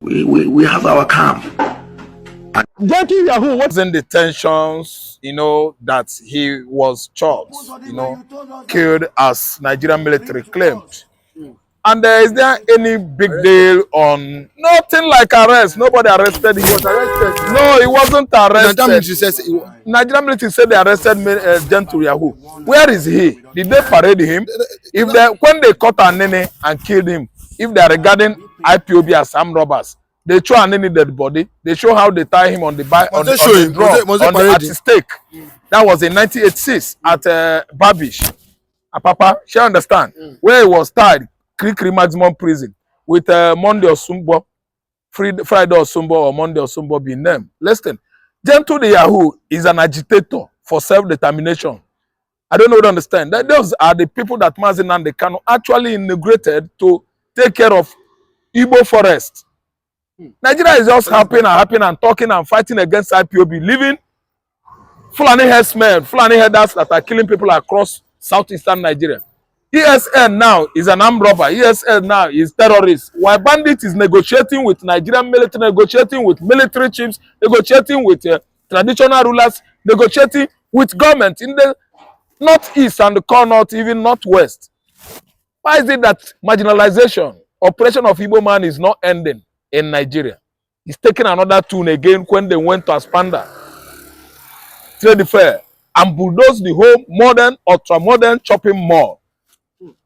We have our camp. Gentle Yahoo was in the tensions, that he was shot, killed as Nigerian military claimed. And is there any big deal on nothing like arrest? Nobody arrested him. He was arrested. No, he wasn't arrested. Nigerian military said they arrested Gentle Yahoo. Where is he? Did they parade him? When they caught Anene and killed him, if they are regarding IPOB as armed robbers, they show Anene dead body. They show how they tie him on the back on the at the stake. That was in 1986 at Babish. Papa, she understand where he was tied. Krikri maximum prison with Monday Osumbo, Friday Osumbo or Monday Osumbo being named. Listen, Gentle the Yahoo is an agitator for self-determination. I don't know what to understand. Those are the people that Nnamdi Kanu actually integrated to take care of Igbo forest. Nigeria is just happening and talking and fighting against IPOB, leaving Fulani herdsmen, Fulani herders that are killing people across southeastern Nigeria. ESN now is an armed robber. ESN now is terrorist. While bandit is negotiating with Nigerian military, negotiating with military chiefs, negotiating with traditional rulers, negotiating with government in the northeast and the core north, even northwest. Why is it that marginalization, oppression of Igbo man is not ending in Nigeria? He's taking another tune again when they went to Aspanda Trade Fair and bulldozed the whole modern, ultra-modern shopping mall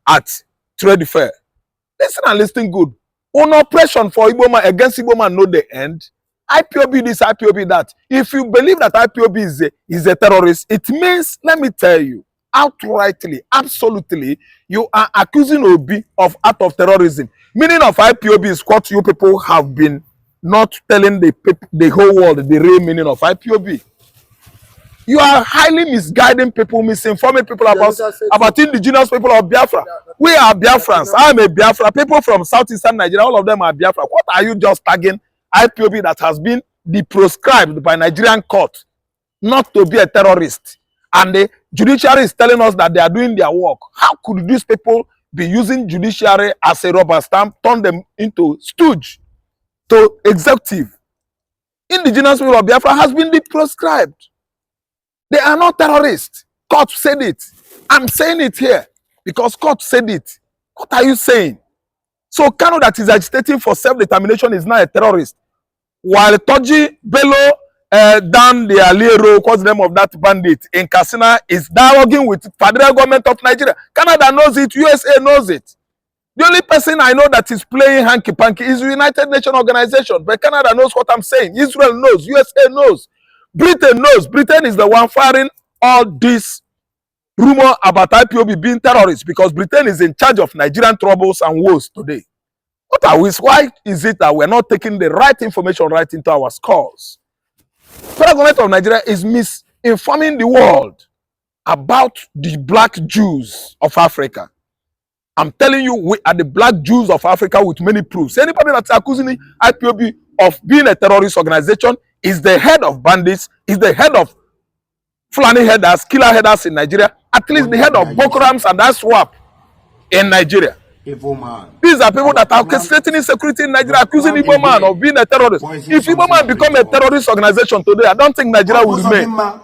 at Trade Fair. Listen and listen good. On oppression for Igbo man against Igbo man, know the end. IPOB this, IPOB that. If you believe that IPOB is a terrorist, it means, let me tell you, outrightly, absolutely, you are accusing Obi of act of terrorism. Meaning of IPOB is what you people have been not telling the whole world the real meaning of IPOB. You are highly misguiding people, misinforming people about indigenous people of Biafra. We are Biafrans. I am a Biafra. People from southeastern Nigeria, all of them are Biafra. What are you just tagging IPOB that has been proscribed by Nigerian court not to be a terrorist? And the judiciary is telling us that they are doing their work. How could these people be using judiciary as a rubber stamp, turn them into stooge to executive? Indigenous people of Biafra has been proscribed. They are not terrorists. Court said it. I'm saying it here because court said it. What are you saying? So Kanu that is agitating for self-determination is not a terrorist. While Toji Bello down the Aliero, what's the name of that bandit in Katsina, is dialoguing with federal government of Nigeria. Canada knows it. USA knows it. The only person I know that is playing hanky-panky is the United Nations Organization. But Canada knows what I'm saying. Israel knows. USA knows. Britain knows. Britain is the one firing all this rumor about IPOB being terrorists because Britain is in charge of Nigerian troubles and woes today. What are we? Why is it that we're not taking the right information right into our skulls? The government of Nigeria is misinforming the world about the black Jews of Africa. I'm telling you, we are the black Jews of Africa with many proofs. Anybody that's accusing IPOB of being a terrorist organization is the head of bandits, is the head of Fulani headers, killer headers in Nigeria, at least the head of Boko Harams and ASWAP in Nigeria. These are people that are orchestrating insecurity in Nigeria, accusing Igbo man of being a terrorist. If Igbo man become a terrorist organization today, I don't think Nigeria will remain.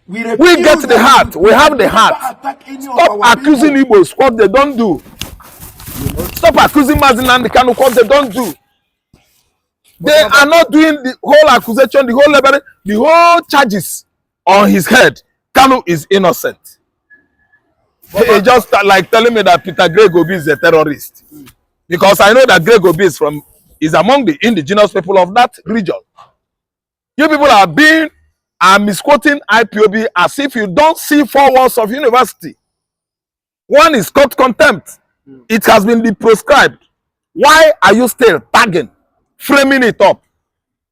We get the heart. We have the heart. Stop accusing Igbos what they don't do. Stop accusing Nnamdi Kanu what they don't do. They are not doing the whole accusation, the whole level, the whole charges on his head. Kanu is innocent. He just like telling me that Peter Greg Obi is a terrorist. Because I know that Greg Obi is among the indigenous people of that region. You people are misquoting IPOB as if you don't see 4 walls of university. One is court contempt. It has been proscribed. Why are you still tagging, framing it up,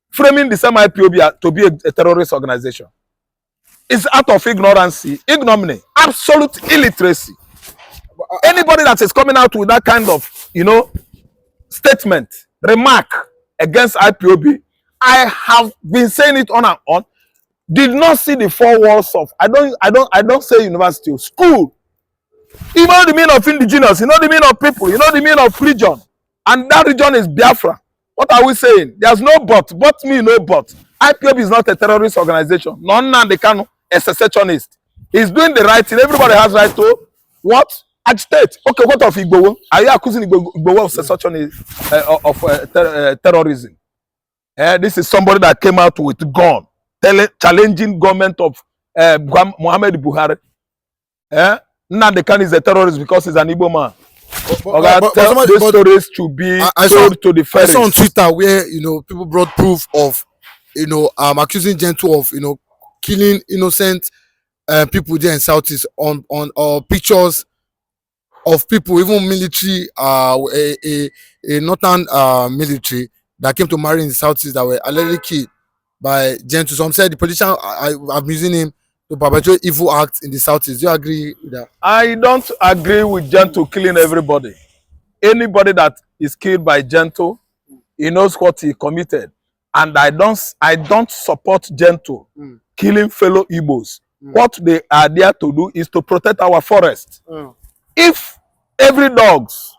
framing the same IPOB to be a terrorist organization? It's out of ignominy, absolute illiteracy. Anybody that is coming out with that kind of, statement, remark against IPOB, I have been saying it on and on, did not see the 4 walls of, I don't say university, school. You know the meaning of indigenous, you know the meaning of people, you know the meaning of region. And that region is Biafra. What are we saying? There's no but. But me no but. IPOB is not a terrorist organization. Nnamdi Kanu is a secessionist. He's doing the right thing. Everybody has right to what? Agitate. Okay, what of Igbo? Are you accusing Igbo of secession terrorism? This is somebody that came out with gun, challenging government of Muhammad Buhari. Nnamdi Kanu is a terrorist because he's an Igbo man. These stories to be told to the ferries. I saw on Twitter where people brought proof of accusing Gentle of killing innocent people there in Southeast on pictures of people, even military, a northern military that came to marry in the Southeast that were allegedly killed by Gentle. Some said the politician I'm using him to perpetrate evil acts in the Southeast. Do you agree with that? I don't agree with Gentle killing everybody. Anybody that is killed by Gentle, he knows what he committed. And I don't support Gentle killing fellow Igbos. What they are there to do is to protect our forest. If every dogs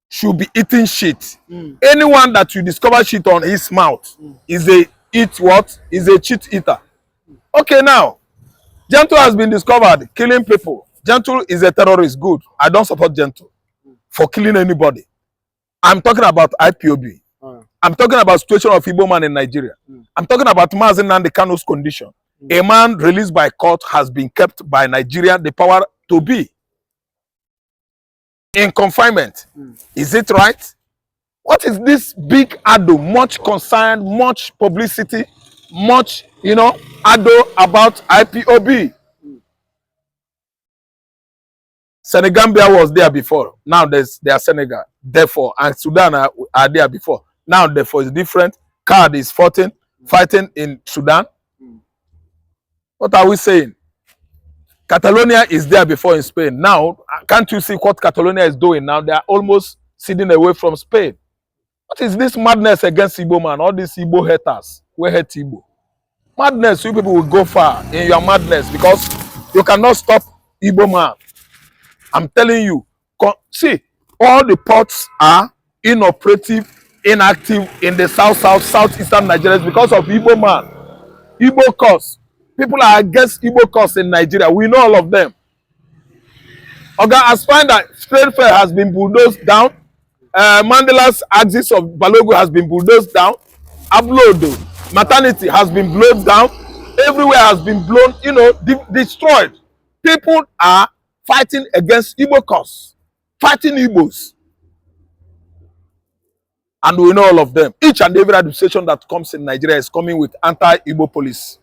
should be eating shit, anyone that you discover shit on his mouth is a cheat eater. Okay, now Gentle has been discovered killing people. Gentle is a terrorist. Good. I don't support Gentle for killing anybody. I'm talking about IPOB. I'm talking about situation of Igbo man in Nigeria. I'm talking about Nnamdi Kanu's condition. A man released by court has been kept by Nigeria the power to be in confinement. Is it right? What is this big ado? Much concern, much publicity, much ado about IPOB. Senegambia was there before. Now they are Senegal. Therefore, and Sudan are there before. Now, therefore, it's different. Card is fighting in Sudan. What are we saying? Catalonia is there before in Spain. Now, can't you see what Catalonia is doing now? They are almost sitting away from Spain. What is this madness against Igbo man? All these Igbo haters. We hate Igbo. Madness, you people will go far in your madness because you cannot stop Igbo man. I'm telling you. See, all the ports are inoperative, inactive in the southeastern Nigeria because of Igbo man. Igbo cause. People are against Igbo cause in Nigeria. We know all of them. Oga, as fine that trade fair has been bulldozed down, Mandela's axis of Balogo has been bulldozed down, Ablodo, maternity has been blown down, everywhere has been blown, destroyed. People are fighting against Igbo cause, fighting Igbos. And we know all of them. Each and every administration that comes in Nigeria is coming with anti-Igbo police.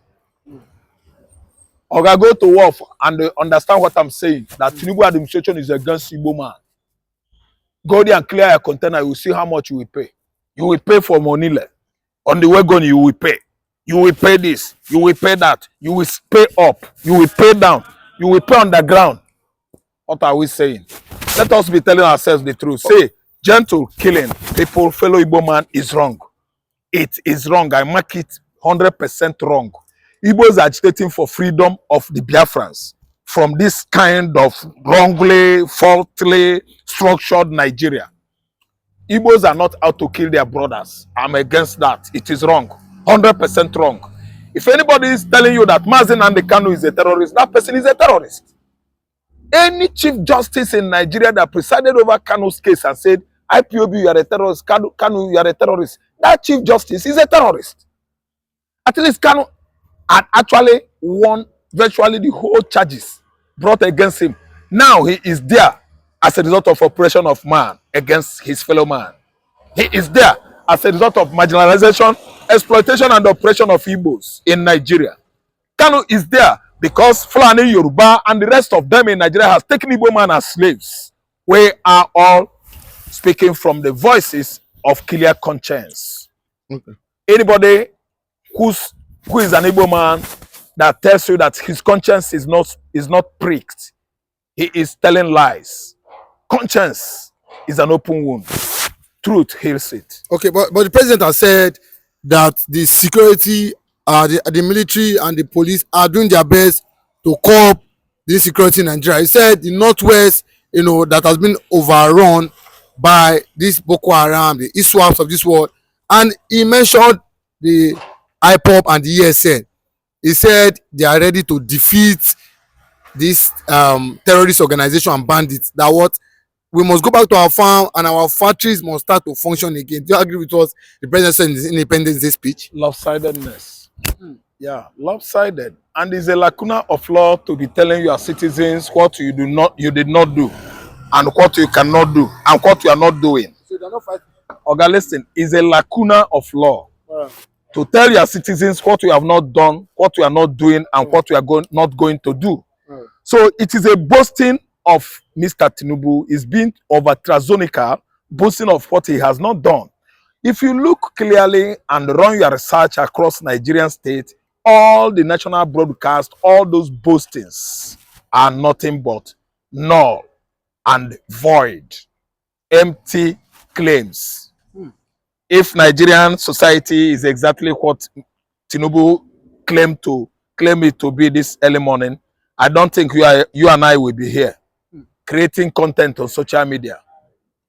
Oga, go to war and understand what I'm saying. That Tinubu administration is against Igbo man. Go there and clear your container. You will see how much you will pay. You will pay for Monile. On the wagon, you will pay. You will pay this. You will pay that. You will pay up. You will pay down. You will pay on the ground. What are we saying? Let us be telling ourselves the truth. Say, Gentle killing people, fellow Igbo man is wrong. It is wrong. I mark it 100% wrong. Igbos are agitating for freedom of the Biafrans from this kind of wrongly, faultily structured Nigeria. Igbos are not out to kill their brothers. I'm against that. It is wrong. 100% wrong. If anybody is telling you that Nnamdi Kanu is a terrorist, that person is a terrorist. Any chief justice in Nigeria that presided over Kanu's case and said, IPOB, you are a terrorist, Kanu, you are a terrorist, that chief justice is a terrorist. At least Kanu had actually won virtually the whole charges brought against him. Now he is there as a result of oppression of man against his fellow man. He is there as a result of marginalization, exploitation, and oppression of Igbos in Nigeria. Kanu is there because Fulani, Yoruba, and the rest of them in Nigeria has taken Igbo man as slaves. We are all speaking from the voices of clear conscience. Okay. Anybody who is an Igbo man that tells you that his conscience is not pricked, he is telling lies. Conscience is an open wound. Truth heals it. Okay, but the president has said that the security, the military and the police are doing their best to curb the insecurity in Nigeria. He said the Northwest, that has been overrun, by this Boko Haram, the ISWAPs of this world, and he mentioned the IPOB and the ESN. He said they are ready to defeat this terrorist organization and bandits. That what we must go back to our farm and our factories must start to function again. Do you agree with what the president said in his Independence Day speech? Lopsidedness. Yeah, lopsided. And it's a lacuna of law to be telling your citizens what you did not do, and what you cannot do, and what you are not doing. So they are not fighting. Okay, listen, it's a lacuna of law to tell your citizens what you have not done, what you are not doing, and what you are not going to do. So it is a boasting of Mr. Tinubu. Is being overtrazonical, boasting of what he has not done. If you look clearly and run your research across Nigerian states, all the national broadcast, all those boastings are nothing but null and void, empty claims. If Nigerian society is exactly what Tinubu claimed it to be this early morning, I don't think you and I will be here creating content on social media.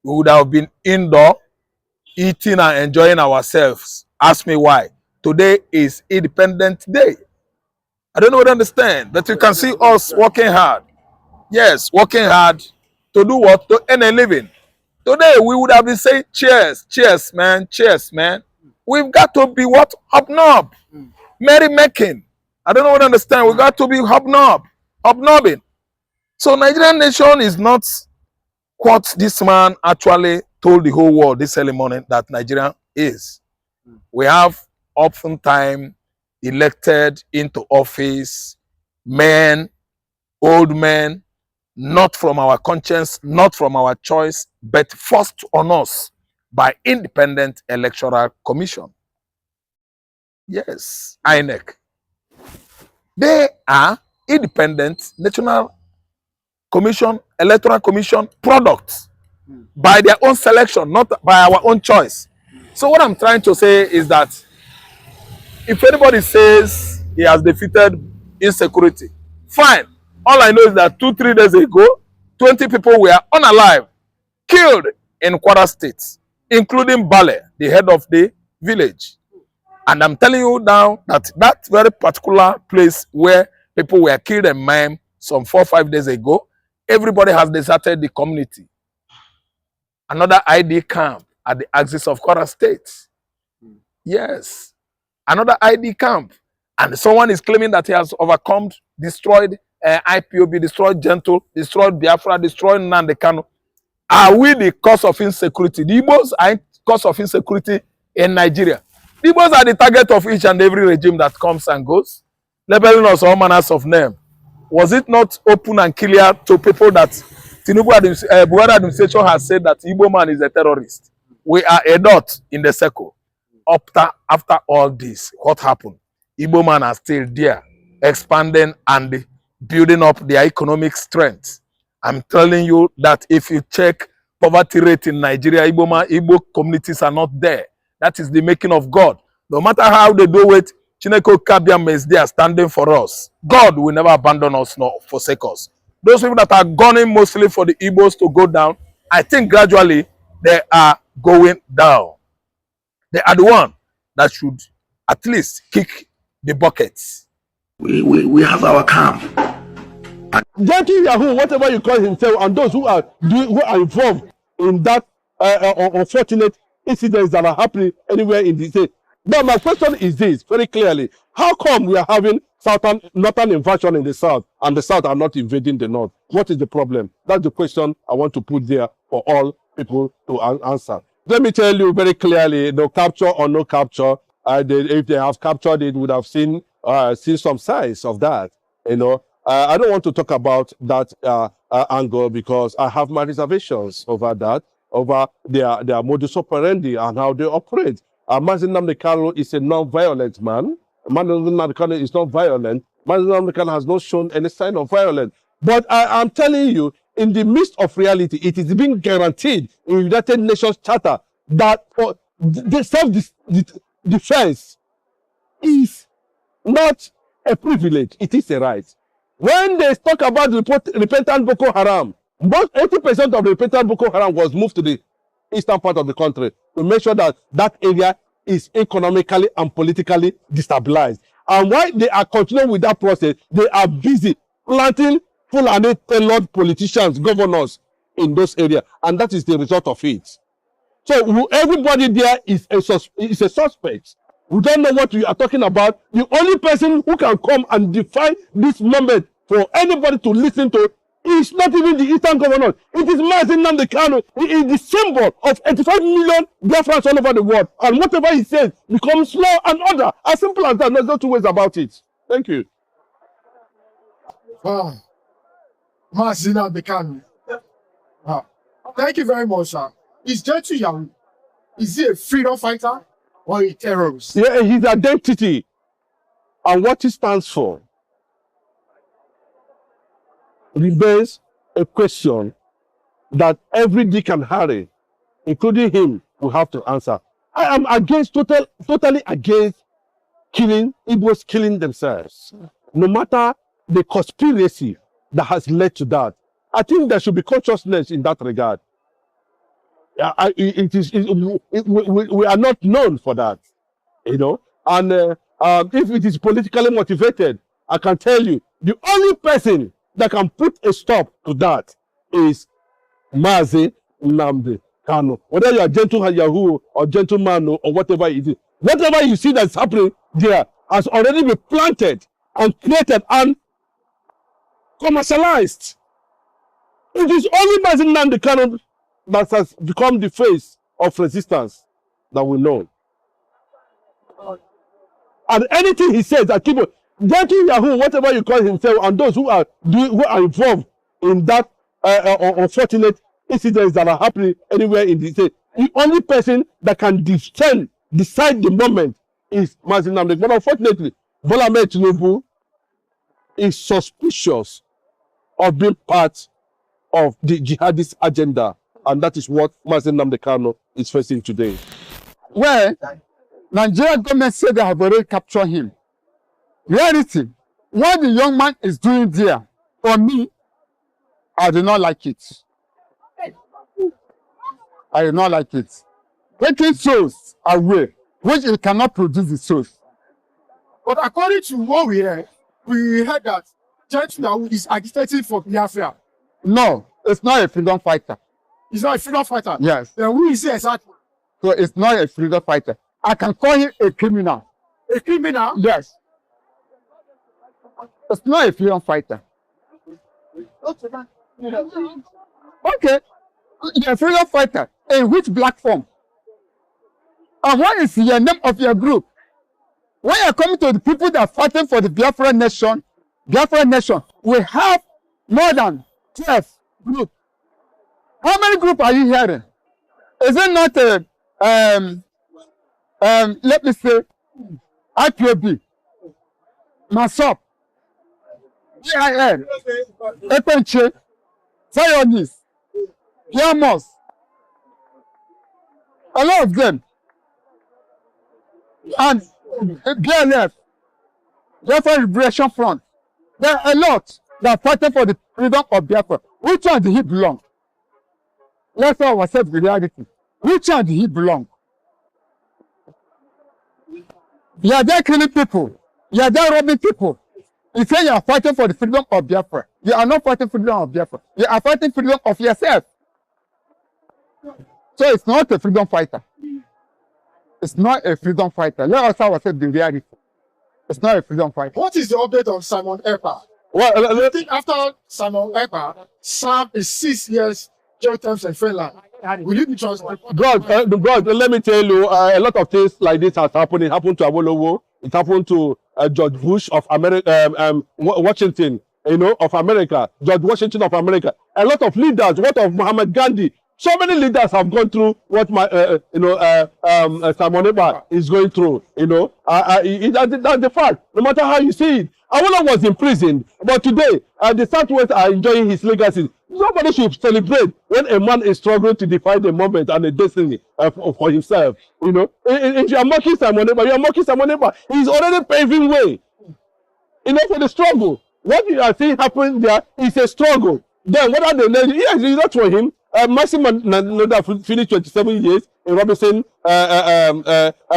We would have been indoor, eating and enjoying ourselves. Ask me why. Today is Independent Day. I don't know what to understand, but you can see us working hard. Yes, working hard to do what? To earn a living. Today we would have been saying cheers, cheers, man, cheers, man. We've got to be what? Hobnob. Merrymaking. I don't know what to understand. We got to be hobnobbing. So Nigerian nation is not what this man actually told the whole world this early morning that Nigeria is. We have oftentimes elected into office men, old men, not from our conscience, not from our choice, but forced on us by Independent Electoral Commission. Yes, INEC. They are Independent National Commission, Electoral Commission products by their own selection, not by our own choice. So what I'm trying to say is that if anybody says he has defeated insecurity, fine. All I know is that 2-3 days ago, 20 people were unalive, killed in Kwara State, including Bale, the head of the village. And I'm telling you now that that very particular place where people were killed and maimed some 4-5 days ago, everybody has deserted the community. Another ID camp at the axis of Kwara State. Yes. Another ID camp. And someone is claiming that he has overcome, destroyed IPOB, destroyed Gentle, destroyed Biafra, destroyed Nnamdi Kanu. Are we the cause of insecurity? The Igbos are the cause of insecurity in Nigeria. The Igbos are the target of each and every regime that comes and goes, labeling us all manners of name. Was it not open and clear to people that Tinubu Buhari administration has said that Igbo man is a terrorist? We are a dot in the circle. After all this, what happened? Igbo man are still there, expanding and building up their economic strength. I'm telling you that if you check poverty rate in Nigeria, Igbo communities are not there. That is the making of God. No matter how they do it, Chineke Kabiam is there standing for us. God will never abandon us nor forsake us. Those people that are gunning mostly for the Igbos to go down, I think gradually they are going down. They are the one that should at least kick the buckets. We have our camp. Gentle Yahoo, whatever you call himself, and those who are involved in that unfortunate incidents that are happening anywhere in the state. But my question is this, very clearly: how come we are having northern invasion in the south, and the south are not invading the north? What is the problem? That's the question I want to put there for all people to answer. Let me tell you very clearly: no capture or no capture. If they have captured it, would have seen some signs of that. You know, I don't want to talk about that angle because I have my reservations over that, over their modus operandi and how they operate. Nnamdi Kanu is a non-violent man. Nnamdi Kanu is not violent. Nnamdi Kanu has not shown any sign of violence. But I'm telling you, in the midst of reality, it is being guaranteed in United Nations Charter that for the self-defense is not a privilege, it is a right. When they talk about repentant Boko Haram, about 80% of the repentant Boko Haram was moved to the eastern part of the country to make sure that that area is economically and politically destabilized. And while they are continuing with that process, they are busy planting Fulani tailored politicians, governors in those areas. And that is the result of it. So everybody there is a suspect. We don't know what we are talking about. The only person who can come and define this moment for anybody to listen to is not even the Eastern governor. It is Nnamdi Kanu. He is the symbol of 85 million Biafrans all over the world. And whatever he says becomes law and order. As simple as that. There's no two ways about it. Thank you. Wow. Nnamdi Kanu. Wow. Thank you very much, sir. Is Gentle Yahoo? Is he a freedom fighter or a terrorist? Yeah, his identity and what he stands for remains a question that every Dick and Harry, including him, will have to answer. I am totally against Igbos killing themselves, no matter the conspiracy that has led to that. I think there should be consciousness in that regard. We are not known for that, you know. And if it is politically motivated, I can tell you, the only person that can put a stop to that is Nnamdi Kanu. Whether you are Gentle Yahoo or Gentleman or whatever it is, whatever you see that's happening there has already been planted and created and commercialized. It is only Nnamdi Kanu that has become the face of resistance that we know. And anything he says, that people, Gentle Yahoo, whatever you call himself, and those who are involved in that unfortunate incidents that are happening anywhere in the state, the only person that can decide the moment is Nnamdi. But unfortunately, Bola Tinubu is suspicious of being part of the jihadist agenda. And that is what Nnamdi Kanu is facing today. Well, Nigerian government said they have already captured him. Reality, what the young man is doing there, for me, I do not like it. I do not like it. Taking souls away, which it cannot produce the souls. But according to what we heard that Gentle Yahoo is agitating for Biafra. No, it's not a freedom fighter. He's not a freedom fighter? Yes. Then who is he exactly? So it's not a freedom fighter. I can call him a criminal. A criminal? Yes. It's not a freedom fighter. Okay. You're a freedom fighter. In which black form? And what is your name of your group? When you're coming to the people that are fighting for the Biafra nation, we have more than 12 groups. How many groups are you hearing? Is it not let me say, IPOB, MASOP, EIN, Epenche, Zionist, Yamos, a lot of them, and BLF, Biafra Liberation Front. There are a lot that are fighting for the freedom of Biafra. Which one did he belong? Let's all accept the reality. Which one did he belong? You are there killing people. You are there robbing people. You say you are fighting for the freedom of Biafra. You are not fighting for the freedom of Biafra. You are fighting for the freedom of yourself. So it's not a freedom fighter. It's not a freedom fighter. Let us all accept the reality. It's not a freedom fighter. What is the update on Simon Ekpa? Well, I think after Simon Ekpa served 6 years jail terms in Finland, will you be transferred? God, let me tell you, a lot of things like this has happened. It happened to Awolowo. It happened to George Bush of America, Washington, of America, George Washington of America. A lot of leaders, what of Muhammad Gandhi. So many leaders have gone through what Simon Ekpa is going through. That's the fact. No matter how you see it, Awolowo was imprisoned, but today the Southwest are enjoying his legacy. Nobody should celebrate when a man is struggling to define a moment and a destiny for himself. If you are mocking Simon Ekpa, you are mocking Simon Ekpa. He's already paving way, for the struggle. What you are seeing happen there is a struggle. Then what are the legends? Yes, it's not for him. Maximum Nanoda finished 27 years in Robinson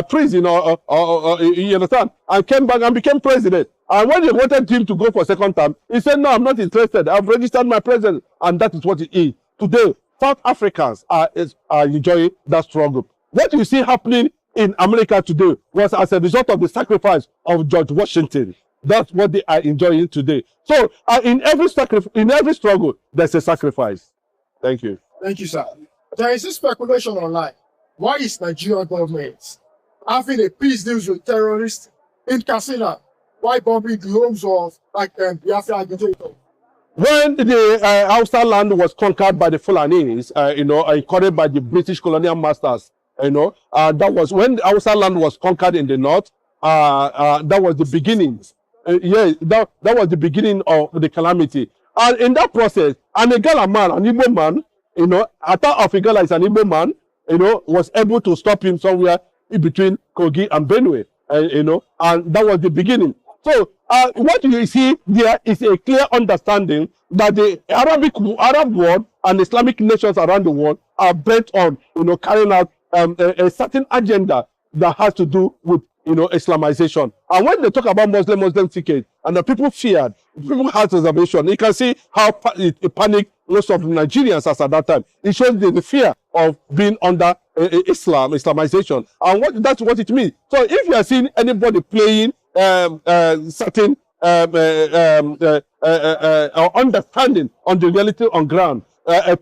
prison, or you understand, and came back and became president. And when they wanted him to go for second term, he said, no, I'm not interested. I've registered my president. And that is what it is. Today, South Africans are enjoying that struggle. What you see happening in America today was as a result of the sacrifice of George Washington. That's what they are enjoying today. So in every struggle, there's a sacrifice. Thank you. Thank you, sir. There is this speculation online. Why is Nigerian government having a peace deal with terrorists in Katsina? Why bombing the homes of Biafra agitators? When the Hausa land was conquered by the Fulanis, encouraged by the British colonial masters, that was when the Hausa land was conquered in the north. That was the beginning. That was the beginning of the calamity. And in that process, an Igala man, an Igbo man, attack of Igala is an Igbo man, was able to stop him somewhere in between Kogi and Benue, and that was the beginning. So what you see there is a clear understanding that the Arab world and Islamic nations around the world are bent on, carrying out a certain agenda that has to do with, Islamization. And when they talk about Muslim ticket, and the people feared, people had reservation, you can see how it panicked most of the Nigerians as at that time. It shows the fear of being under Islamization. And that's what it means. So if you are seeing anybody playing certain understanding on the reality on ground,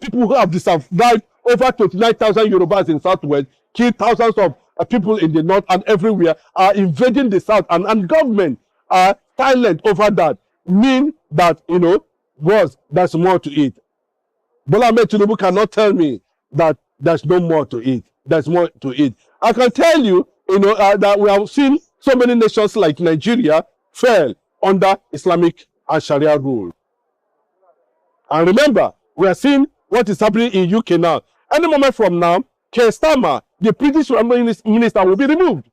people who have survived over 29,000 Yorubas in Southwest, killed thousands of people in the north and everywhere, are invading the south, and government are silent over that, mean that, there's more to it. Bola Ahmed Tinubu cannot tell me that there's no more to it. There's more to it. I can tell you, that we have seen so many nations like Nigeria fell under Islamic and Sharia rule. And remember, we are seeing what is happening in UK now. Any moment from now, Keir Starmer, the British minister, will be removed.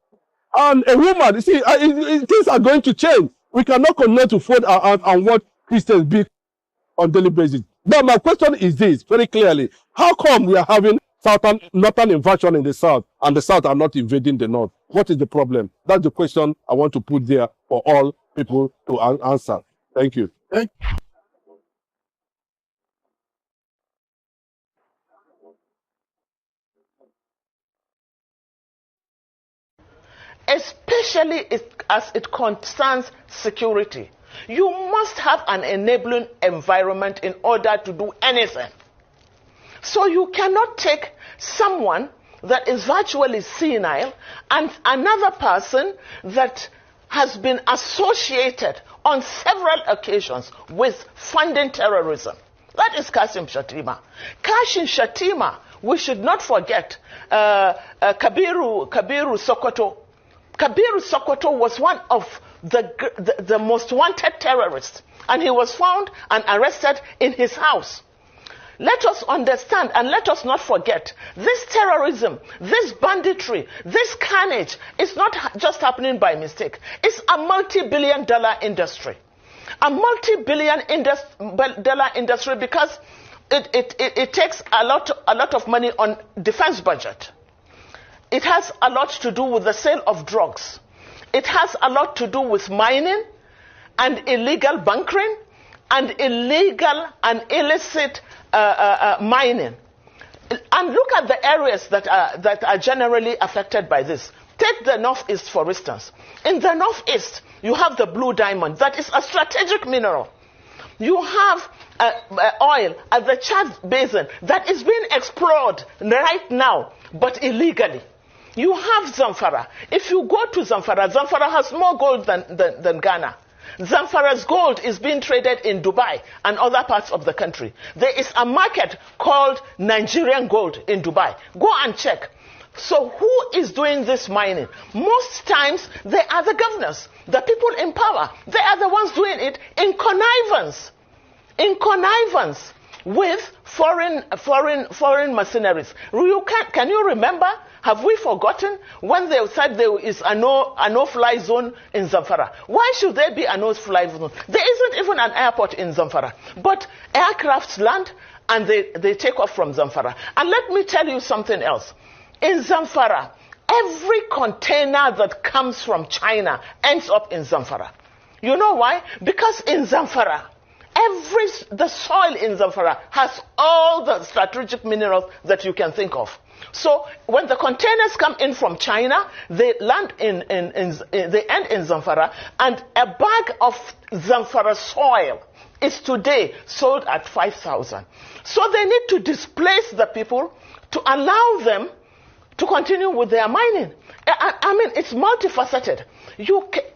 And a woman, things are going to change. We cannot continue to fold our hands and watch Christians be on daily basis. But my question is this, very clearly. How come we are having northern invasion in the south, and the south are not invading the north? What is the problem? That's the question I want to put there for all people to answer. Thank you. Especially as it concerns security. You must have an enabling environment in order to do anything. So you cannot take someone that is virtually senile and another person that has been associated on several occasions with funding terrorism. That is Kashim Shettima. Kashim Shettima, we should not forget Kabiru Sokoto. Kabiru Sokoto was one of the most wanted terrorists, and he was found and arrested in his house. Let us understand and let us not forget, this terrorism, this banditry, this carnage is not just happening by mistake. It's a multi-billion-dollar industry. A multi-billion-dollar industry because it takes a lot of money on defense budget. It has a lot to do with the sale of drugs. It has a lot to do with mining and illegal bunkering and illegal and illicit mining. And look at the areas that are generally affected by this. Take the Northeast, for instance. In the Northeast, you have the blue diamond. That is a strategic mineral. You have oil at the Chad Basin that is being explored right now, but illegally. You have Zamfara. If you go to Zamfara, Zamfara has more gold than Ghana. Zamfara's gold is being traded in Dubai and other parts of the country. There is a market called Nigerian gold in Dubai. Go and check. So who is doing this mining? Most times they are the governors, the people in power. They are the ones doing it in connivance with foreign mercenaries. Can you remember Have we forgotten when they said there is a no-fly zone in Zamfara? Why should there be a no-fly zone? There isn't even an airport in Zamfara. But aircrafts land and they take off from Zamfara. And let me tell you something else. In Zamfara, every container that comes from China ends up in Zamfara. You know why? Because in Zamfara, the soil in Zamfara has all the strategic minerals that you can think of. So when the containers come in from China, they land they end in Zamfara, and a bag of Zamfara soil is today sold at 5,000. So they need to displace the people to allow them to continue with their mining. I mean, it's multifaceted.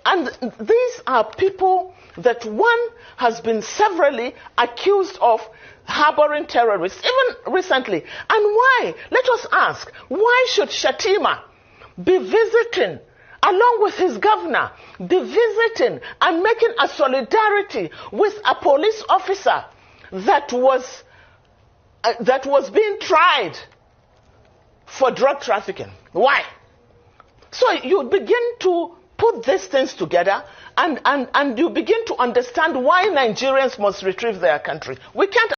And these are people that one has been severally accused of harboring terrorists, even recently. And why? Let us ask, why should Shatima be visiting, along with his governor, be visiting and making a solidarity with a police officer that was being tried for drug trafficking? Why? So you begin to put these things together and you begin to understand why Nigerians must retrieve their country. We can't